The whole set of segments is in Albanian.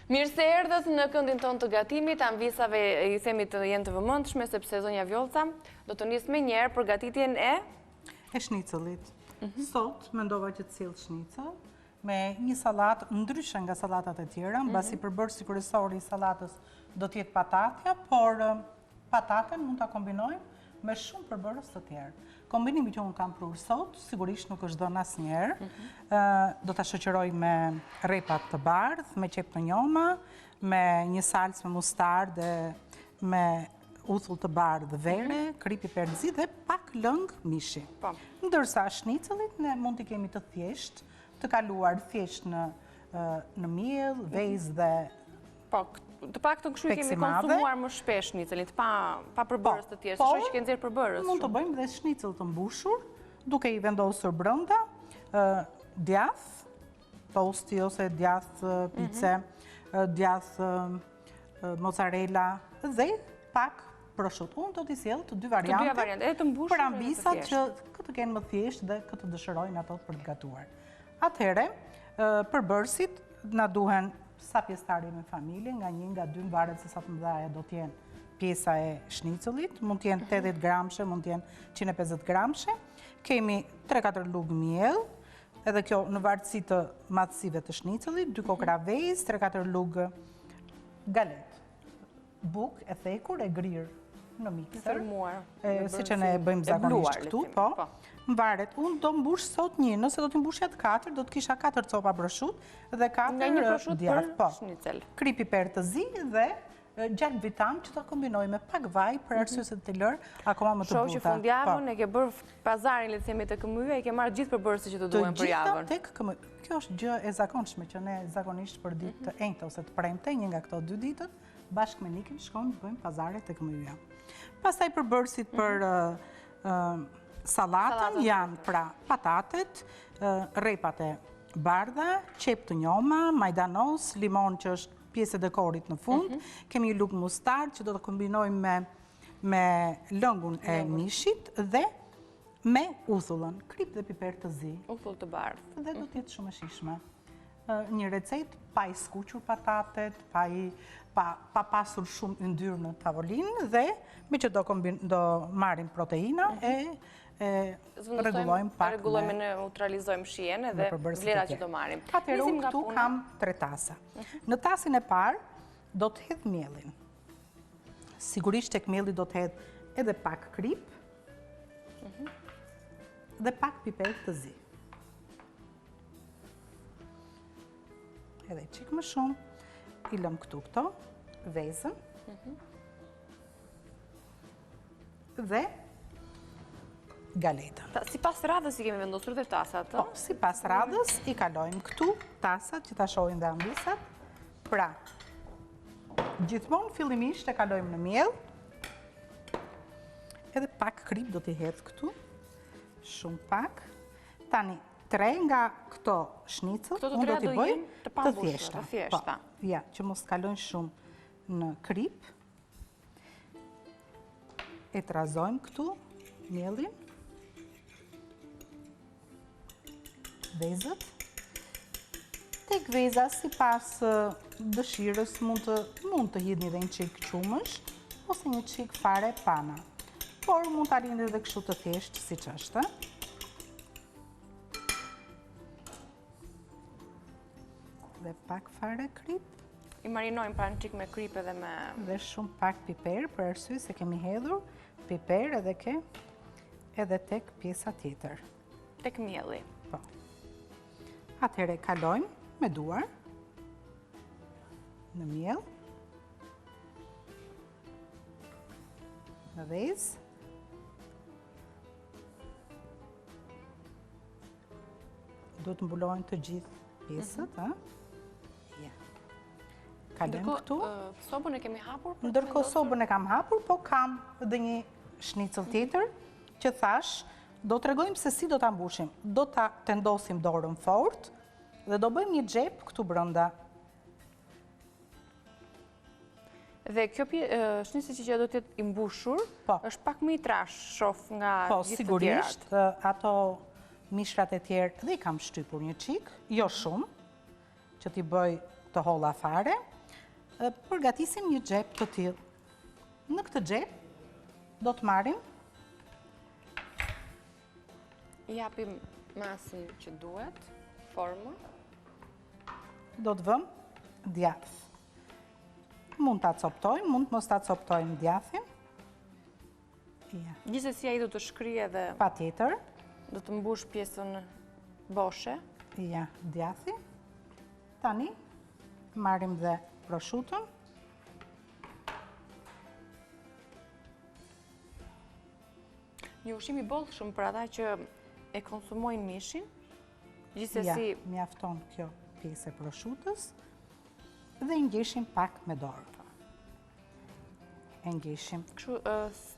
Mirë se erdhët në këndin tonë të gatimit, anvisave I themi të jenë të vëmendshme, sepse zonja Vjollca do të nisë me njerë përgatitjen e shnicelit. Sot mendova që të sjell shnicel me një sallatë ndryshe nga sallatat e tjera, mbasi përbërësi kryesor I sallatës do të jetë patatja, por pataten mund ta kombinojmë me shumë përbërës të tjerë. Kombinimi që unë kam prur sot, sigurisht nuk është dhënë asnjëherë. Do ta shoqëroj me rrepat të bardhë, me qep të njoma, me një salcë me mustardë, me uthull të bardhë vere, kripi perzi dhe pak lëng mishi. Ndërsa shnicelit ne mund t'i kemi të thjesht, të kaluar thjesht në miell, vezë dhe të pak të këshu I kemi konsumuar më shpesh shnicelit, pa përbërës të tjerë, se shoqë që ke nxjerr përbërës. Mund të bëjmë dhe shnicel të mbushur, duke I vendosur brenda, djath, tosti ose djath pice, djath mozzarella dhe pak prosciutto. Unë do t'i sjell të dy variante, për anvisat që këtë kenë më thjesht dhe këtë dëshirojnë ato për të gatuar. Atëhere, përbërësit na duhen sa pjesëtari me familje, nga 1 nga 2 varet se sa të mëdhaja do t'jenë pjesa e shnicelit, mund t'jenë 80 gramshe, mund t'jenë 150 gramshe. Kemi 3-4 lugë miell, edhe kjo në vartësi të madhësive të shnicelit, 2 kokra vezë, 3-4 lugë galet. Buk e thekur e grirë në mikser, si që ne bëjmë zakonisht këtu, po. Mvaret, unë do mbush sot një, nëse do t'i mbushja të 4, do t'kisha 4 copa prosciutto dhe 4 djath, po. Kripi per të zi dhe gjalp vitam që ta kombinoj me pak vaj për arsye se të lërë akoma më të buta. Shoh që fundjavën e ke bërë pazarin le të themi të këmyja, I ke marrë gjithë përbërësit që të duhen për javën. Të gjitha tek këmyja. Kjo është gjë e zakonshme që ne zakonisht për ditë të enjtë ose të premte, një nga këto 2 ditët, bashkë me Nikin shkojmë bëjmë pazaret tek këmyja. Pastaj përbërësit për sallatën janë pra patatet, rrepat e bardha, qep të njoma, majdanos, limon që është pjesë e dekorit në fund, kemi një lugë mustard që do të kombinojmë me lëngun e mishit dhe me uthullën, krip dhe piper të zi. Uthull të bardhë. Dhe do t'jetë shumë e shijshme. Një recet pa I skuqur patatet, pa pasur shumë yndyrë në tavolinë dhe me që do marrim proteina e rregullojmë pak. Rregullojmë e neutralizojmë shijen edhe vlerat që do marrim. Atëherë unë këtu kam 3 tasa. Në tasin e parë do të hedh miellin. Sigurisht tek mielli do të hedh edhe pak krip dhe pak piper të zi. Edhe qik më shumë, I lëm këtu këto, vezën, dhe galetën. Si pas radhës I kemi vendosur dhe tasat? Po, si pas radhës I kalojmë këtu tasat që ta shohin dhe ambisat. Pra, gjithmonë fillimisht e kalojmë në miell, edhe pak krip do t'i hedh këtu, shumë pak. Tani, 3 nga këto shnicel, unë do t'i bëj të thjeshta. Ja, që mos kalojnë shumë në krip. E trazojmë këtu miellin. Vezët. Tek veza, sipas dëshirës, mund të hidhni dhe një çik qumësh, ose një çik fare pana. Por mund të lini edhe kështu të thjeshtë, siç është. Dhe pak fare krip. I marinojmë pra në qik me krip edhe me... Dhe shumë pak piper, për arsye se kemi hedhur piper edhe tek pjesa tjetër. Tek mielli. Po. Atëherë kalojmë me duar në miell. Në vezë. Do të mbulojnë të gjithë pjesët, Kalojmë këtu. Sobën e kemi hapur? Ndërkohë sobën e kam hapur, po kam edhe një shnicel tjetër që thash, do të tregojmë se si do ta mbushim. Do ta tendosim dorën fort dhe do bëjmë një xhep këtu brenda. Dhe kjo shnicel që do të jetë I mbushur, është pak më I trash, shoh nga gjithë të tjerat. Sigurisht, ato mishrat e tjerë dhe I kam shtypur një çik, jo shumë, që t'i bëj të holla fare. përgatisim një xhep të tillë. Në këtë xhep do të marrim, Japim masën që duhet, formën. do të vëmë djath. Mund ta coptojmë, mund mos ta coptojmë djathin. Ja, Gjithsesi ai do të shkrije dhe patjetër. do të mbush pjesën boshe. Ja, djathi. Tani marrim dhe proshutën. Një ushqim i bollshëm për ata që e konsumojnë mishin. Ja, Gjithsesi mjafton kjo pjesë e proshutës dhe i ngjeshim pak me dorë. E ngjeshim. kështu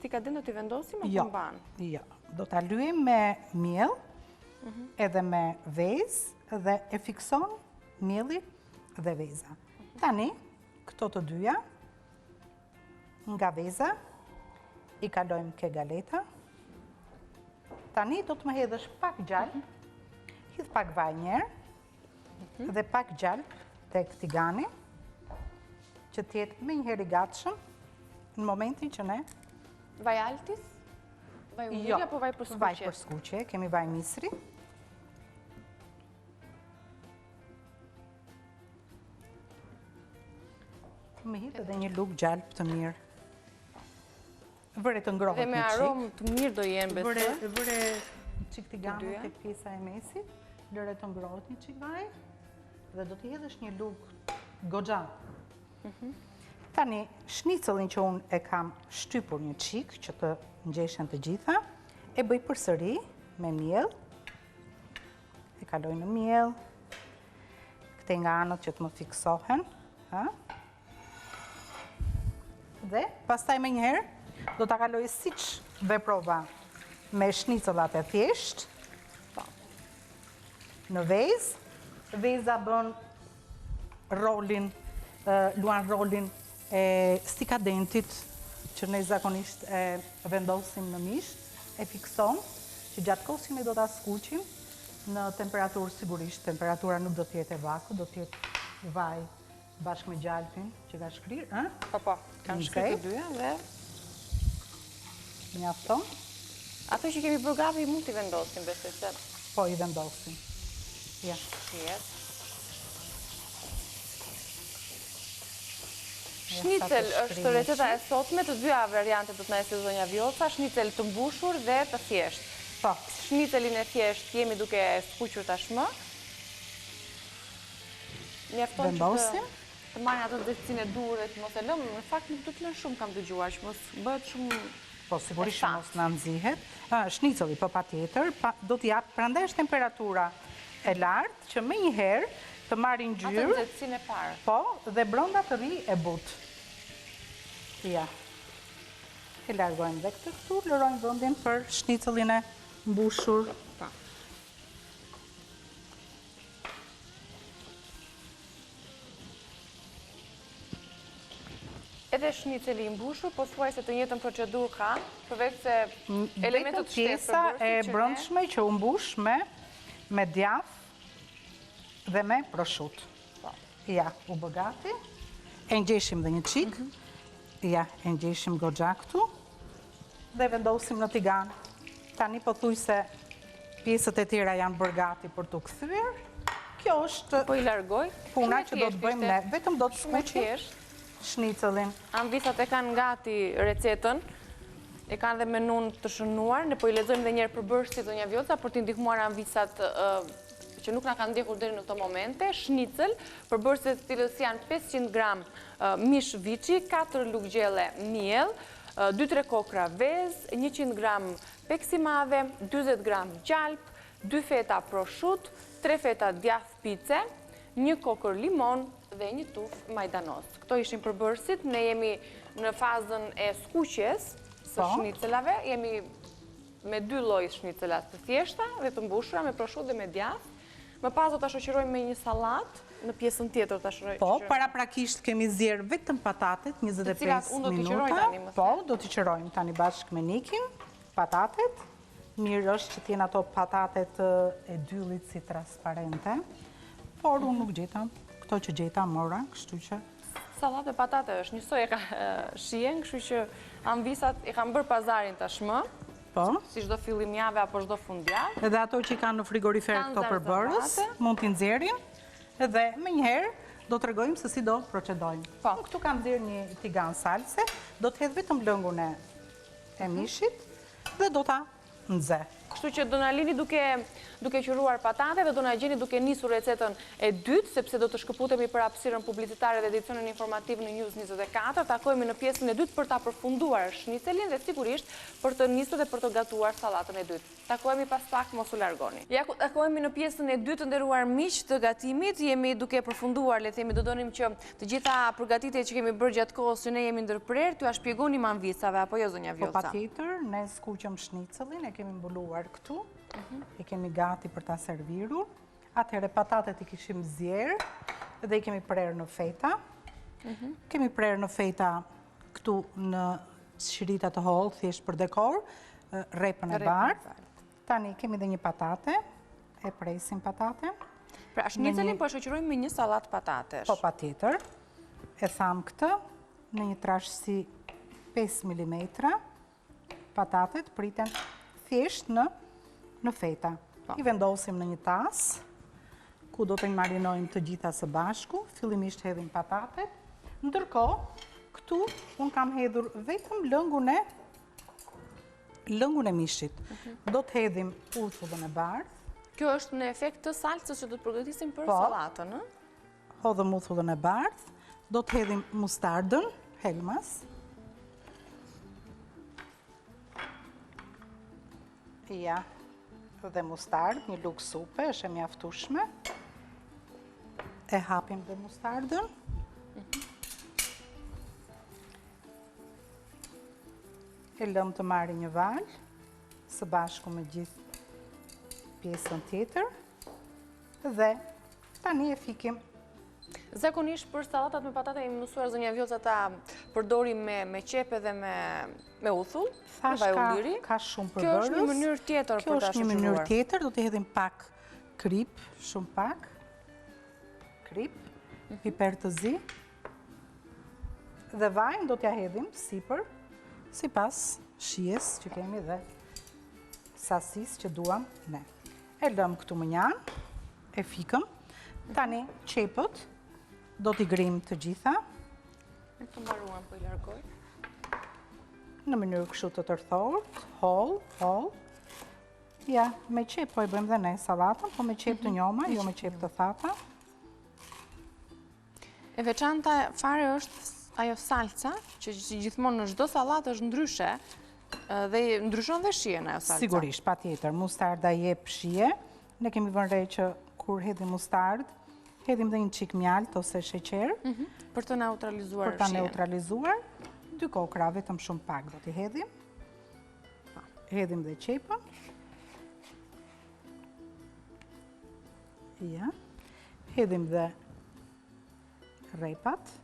ti ka dhënë do t'i vendosim apo Jo, mban? jo. Do ta lyejm me miell, edhe me vezë dhe e fikson mielli dhe veza. Tani, këto të dyja, nga veza, i kalojmë ke galeta. Tani do të më hedhësh pak gjallë, hidh pak vaj njerë, dhe pak gjallë tek tigani, që t'jetë me njëherë i gatshëm, në momentin që ne... Vaj altis? Vaj ulliri apo vaj për skuqe? Vaj për skuqe, kemi vaj misri. Më hidh edhe një lugë gjalp të mirë. Vëre të ngrohet Dhe me një qik. aromë të mirë do jenë besoj. Vëre qik tigani dyja. tek pjesa e mesit, lëre të ngrohet një qik vaj, dhe do t'i hedhësh një lugë goxha. Tani, shnicëllin që unë e kam shtypur një qik, që të ngjeshen të gjitha, e bëj përsëri me miell, e kaloj në miell, këte nga anët që të më fiksohen, ha? Dhe, pastaj me njëherë, do t'a kaloj siç veprova me shnicëllat e thjesht, në vezë, veza bën rolin, luan rolin e stikadentit që ne zakonisht e vendosim në misht, e fikson që gjatë kohës që ne do ta skuqim në temperaturë sigurisht, temperatura nuk do t'jetë e vaku, do t'jetë vaj bashkë me gjalpin që ka shkrirë, ëh? Po, kanë shkrirë të dyja dhe Mjafton? ato që kemi bërë gati mund t'i vendosim besoj se. Po, i vendosim. Ja. Yes. Shnicel është receta e sotme, të dyja variante do të na e zonja Vjosa, shnicel të mbushur dhe të thjesht. Po. Shnicelin e thjesht jemi duke e skuqur tashmë. Mjafton që të marrin ato nxehtësinë e durët, mos e lëmë, në fakt nuk do të lënë shumë kam dëgjuar, që mos bëhet shumë. Po, sigurisht që mos na nxihet. Shnicëlli, po patjetër, do t'i jap, prandaj është temperatura e lartë që më njëherë të marrin Atë ngjyrë. nxehtësinë e parë. Po, dhe brenda të rri e butë. Ja. E largojmë dhe këtë këtu, lërojmë vendin për shnicëllin e mbushur. Edhe shniceli i mbushur, po thuaj se të njëjtën procedurë ka, përveç se elementët Vetëm pjesa e brendshme që u mbush me djath dhe me proshut. Ja, u bë gati. E ngjeshim dhe një qik. Ja, e ngjeshim goxha këtu. Dhe vendosim në tigan. Tani po thuj se pjesët e tjera janë bërë gati për të kthyer. Kjo është po i largoj. Puna që do të bëjmë ne. Vetëm do të skuqim shnicëllin. Anvisat e kanë gati recetën, e kanë dhe menun të shënuar, ne po i lexojmë dhe njerë përbërësit zonja Vjosa për t'i ndihmuar anvisat që nuk na kanë ndjekur deri në këto momente. Shnicël, përbërësit të cilës janë 500 gram mish viçi, 4 lugë gjelle miell, 2-3 kokra vezë, 100 gram peksi madhe, 40 gram gjalp, 2 feta proshut, 3 feta djath pice, 1 kokër limon dhe 1 tuf majdanos. Këto ishin përbërësit, ne jemi në fazën e skuqjes së shnicëlave, jemi me 2 lloj shnicëlat të thjeshta dhe të mbushura me proshut dhe me djath. Më pas do ta shoqërojmë me një sallat në pjesën tjetër ta shoqërojmë. Po, paraprakisht kemi zjerë vetëm patatet 25 minuta. Po, do t'i qërojmë tani bashkë me Nikin, patatet. Mirë është që t'jenë ato patatet e dyllit si transparente, por unë nuk gjeta, këto që gjeta mora, kështu që sallatë me patate është njësoj e ka shien, kështu që anvisat i kam bërë pazarin tashmë, Po. si çdo fillim jave apo çdo fundjavë. Edhe ato që i kanë në frigorifer këto përbërës, mund t'i nxjerrim, edhe me njëherë do të regojmë se si do procedojmë. Po. Këtu kam nxjerrë një tigan salse, do të hedh vetëm lëngun e mishit dhe do ta nxe. Kështu që do na lini duke qëruar patate dhe do na gjeni duke nisur recetën e dytë, sepse do të shkëputemi për hapësirën publicitare dhe edicionin informativ në News 24. Takojmë në pjesën e dytë për ta përfunduar shnicelin dhe sigurisht për të nisur dhe për të gatuar sallatën e dytë. Takojmë pas pak, mos u largoni. Ja ku takojmë në pjesën e dytë, nderuar miq të gatimit, jemi duke përfunduar, le të themi, do donim që të gjitha përgatitjet që kemi bërë gjatë kohës që ne jemi ndërprer, t'ju shpjegonim anvisave apo jo zonja Vjosa? Po patjetër, ne skuqëm shnicelin, e kemi mbuluar këtu, e kemi gati për ta servirur. Atëherë patatet i kishim zjerë dhe i kemi prerë në feta. Kemi prerë në feta këtu në shirita të hollë, thjesht për dekor, repën e bardhë. Tani kemi dhe një patate, e presim patate. Pra shnicelin po e shoqërojmë me një sallatë patatesh. Po patjetër, e tham këtë në një trashësi 5 mm, patatet priten thjesht në feta. I vendosim në një tas, ku do të marinojmë të gjitha së bashku, fillimisht hedhim patatet, ndërkohë këtu unë kam hedhur vetëm lëngun e mishit. Do të hedhim urthullën e bardhë. Kjo është në efekt të salcës që do të përgatisim për sallatën, ë? Hodhëm urthullën e bardhë, do të hedhim mustardën, helmas. Ja, dhe mustardë, një lugë supe, është e mjaftueshme. E hapim dhe mustardën. E lëm të marrë një valë, së bashku me gjithë pjesën tjetër, dhe tani e fikim. Zakonisht për sallatat me patate jemi mësuar zonja Vjosa ta përdorim me qepe dhe me uthull, me vaj ulliri. Ka shumë përbërës. Kjo është një mënyrë tjetër për ta shoqëruar. Kjo është një mënyrë tjetër, do të hedhim pak krip, shumë pak, krip, piper të zi, dhe vajnë do t'ja hedhim sipër, sipas shijes që kemi dhe sasisë që duam ne. E lëm këtu më njanë, e fikëm, tani qepët do t'i grim të gjitha. Në të mbaruan po i largoj. Në mënyrë kështu të tërthort, holl. Ja, me qep po e bëjmë dhe ne sallatën, po me qep të njoma, jo me qep të thata. E veçanta fare është ajo salca, që gjithmonë në çdo sallatë është ndryshe, dhe ndryshon dhe shijen ajo salca. Sigurisht, patjetër, mustarda jep shije. Ne kemi vënë re që kur hedhim mustard, hedhim dhe një çik mjalt ose sheqer. Për të neutralizuar shijen. Për ta neutralizuar, 2 kokra, vetëm shumë pak do t'i hedhim. Hedhim dhe qepën. Ja. Hedhim dhe repat.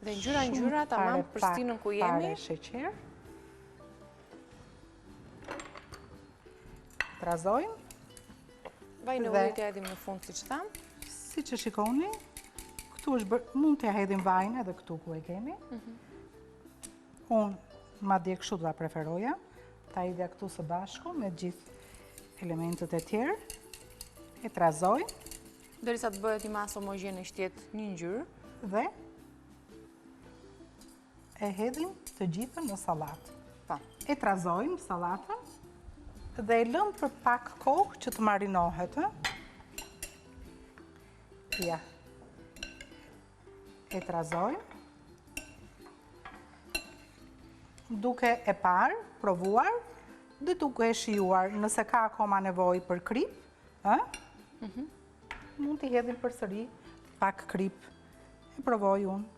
Dhe ngjyra tamam për stinën ku jemi. Pare sheqer. Trazojmë. Vaj në ujë t'ja hedhim në fund, siç tham. Siç e shikoni, këtu është mund t'ja hedhim vajin edhe këtu ku e kemi. Unë madje kështu do ta preferoja, ta hedhja këtu së bashku me gjithë elementet e tjerë. E trazoj. Derisa të bëhet një masë homogjene, shtjet një ngjyrë. Dhe e hedhim të gjithën në sallatë. E trazojmë sallatën dhe e lëm për pak kohë që të marinohet. Ja. E trazojmë. Duke e parë, provuar, dhe duke e shijuar nëse ka akoma nevojë për krip, mund t'i hedhim përsëri pak krip. E provoj unë.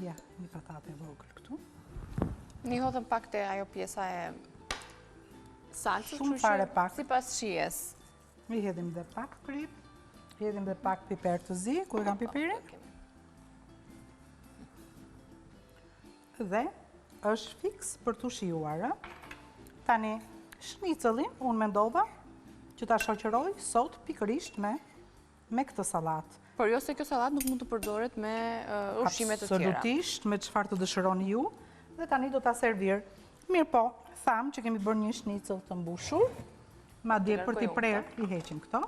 Ja, një patate vogël këtu. Një hodhëm pak të ajo pjesa e salcës, shumë fare pak. Sipas shijes. I hedhim dhe pak krip, hedhim dhe pak piper të zi, ku e kam piperin. Dhe është fiks për t'u shijuar. Tani, shnicelin, unë mendova që ta shoqëroj sot pikërisht me këtë sallatë. Por jo se kjo sallatë nuk mund të përdoret me ushqime të tjera. Absolutisht, me çfarë të dëshironi ju. Dhe tani do ta servir. Mirë po, tham që kemi bërë një shnicëll të mbushur. Madje për t'i prerë, i heqim këto.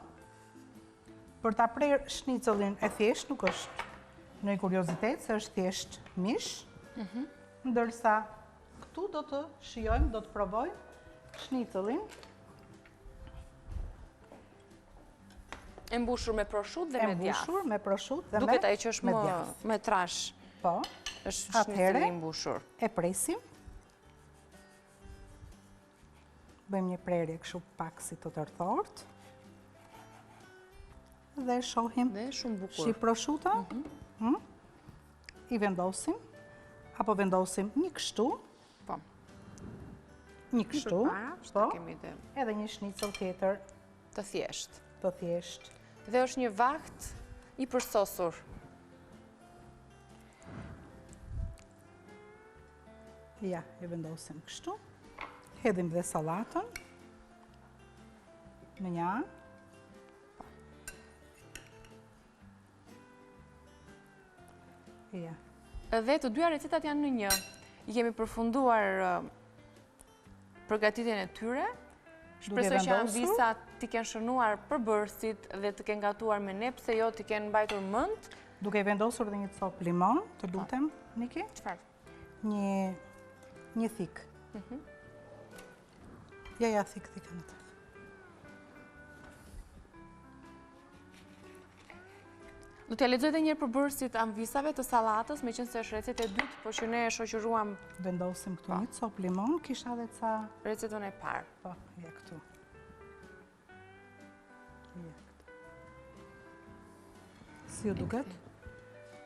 Për ta prerë shnicëllin e thjesht nuk është në kuriozitet, se është thjesht mish. Ndërsa këtu do të shijojmë, do të provojmë shnicëllin. E mbushur me prosciutto dhe me djath. E mbushur me prosciutto dhe me djath. Duket ai që është me trash. Po. Është shnicëlli i mbushur. E presim. Bëjmë një prerje kështu pak si të tërthort. Dhe shohim. Dhe shumë bukur. Shi prosciutto. I vendosim. Apo vendosim një kështu. Po. Një kështu. Po. Edhe një shnicëll tjetër. Të thjesht. Të thjesht. Dhe është një vakt i përsosur. Ja, e vendosim kështu. Hedhim dhe sallatën. Në një anë. Ja. Dhe të dyja recetat janë në një. I kemi përfunduar përgatitjen e tyre. Shpresoj që ambisat t'i kenë shënuar përbërësit dhe të kenë gatuar me ne, pse jo t'i kenë mbajtur mend. Duke i vendosur dhe një copë limon, të lutem, Niki? Çfarë? Një thik. Ja, thik në të. Do t'ja lexoj edhe një herë përbërësit ambisave të sallatës, meqense është recetë e dytë, por që ne e shoqëruam. Vendosim këtu një copë limon, kisha edhe ca recetën e parë. Po, ja këtu. Si u duket?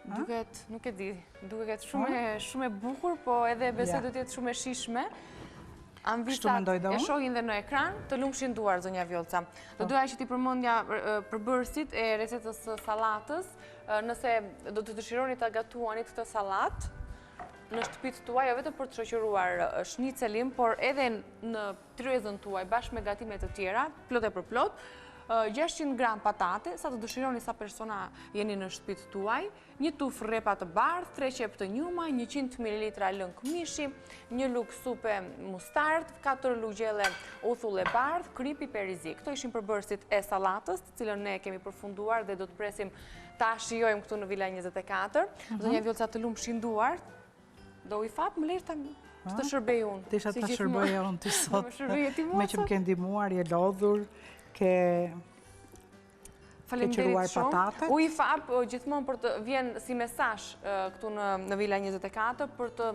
Duket, nuk e di, duket shumë e bukur, po edhe besoj do të jetë shumë e shijshme. Ambisat e shohin dhe në ekran, të lumshin duar, zonja Vjollca. Do doja që ti përmendja përbërësit e recetës së sallatës, nëse do të dëshironi ta gatuani këtë sallatë në shtëpitë tuaj, jo vetëm për të shoqëruar shnicëlin, por edhe në tryezën tuaj bashkë me gatime të tjera, plot e për plot. 600 gram patate, sa të dëshironi sa persona jeni në shtëpitë tuaj, një tufë rrepa të bardhë, 3 qep të njuma, 100 ml lëng mishi, një lugë supe mustard, 4 luggjelle uthull e bardhë, kripi perizi. Këto ishin përbërësit e sallatës, të cilën ne kemi përfunduar dhe do të presim ta shijojmë këtu në Vila 24. Zonja Vjollca, të lumshin duar, do i fap më lirë të shërbej unë. Të isha të shërbej unë të sot, me që më ke ndihmuar, je lodhur, ke qëruar patate. U i fap gjithmonë për të vjen si mesazh këtu në Vila 24 për të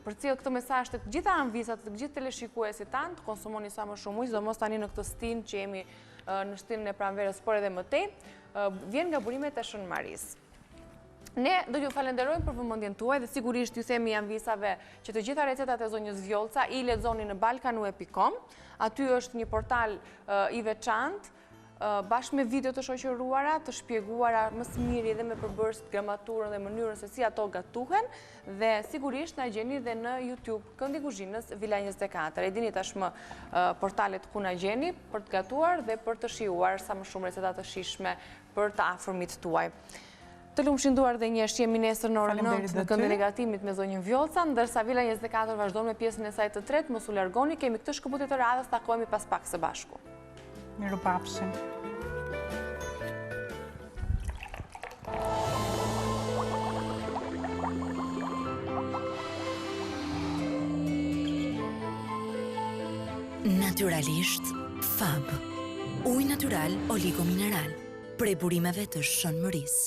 përcjell këtë mesazh të gjitha anvisat, të gjithë teleshikuesit tanë, të konsumoni sa më shumë ujë, sidomos tani në këtë stinë që jemi në stinën e pranverës, por edhe më tej, vjen nga burimet e Shën Maris. Ne do t'ju falenderojmë për vëmendjen tuaj dhe sigurisht ju themi anvisave që të gjitha recetat e zonjës Vjollca i lexoni në balkanu.com. Aty është një portal i veçantë, bashkë me video të shoqëruara, të shpjeguara më së miri dhe me përbërësit, gramaturën dhe mënyrën se si ato gatuhen, dhe sigurisht na gjeni dhe në YouTube Këndi i Kuzhinës Vila 24. E dini tashmë portalet ku na gjeni për të gatuar dhe për të shijuar sa më shumë receta të shijshme për të afërmit tuaj. Të lumshin duar dhe një jemi nesër në orën 9 në Këndin e Gatimit me zonjën Vjollca, ndërsa Vila 24 vazhdon me pjesën e saj të tretë, mos u largoni, kemi këtë shkëputje të radhës, takohemi pas pak së bashku. Mirupafshim. Naturalisht Fab. Ujë natyral Oligo Mineral. Prej burimeve të Shën Maris.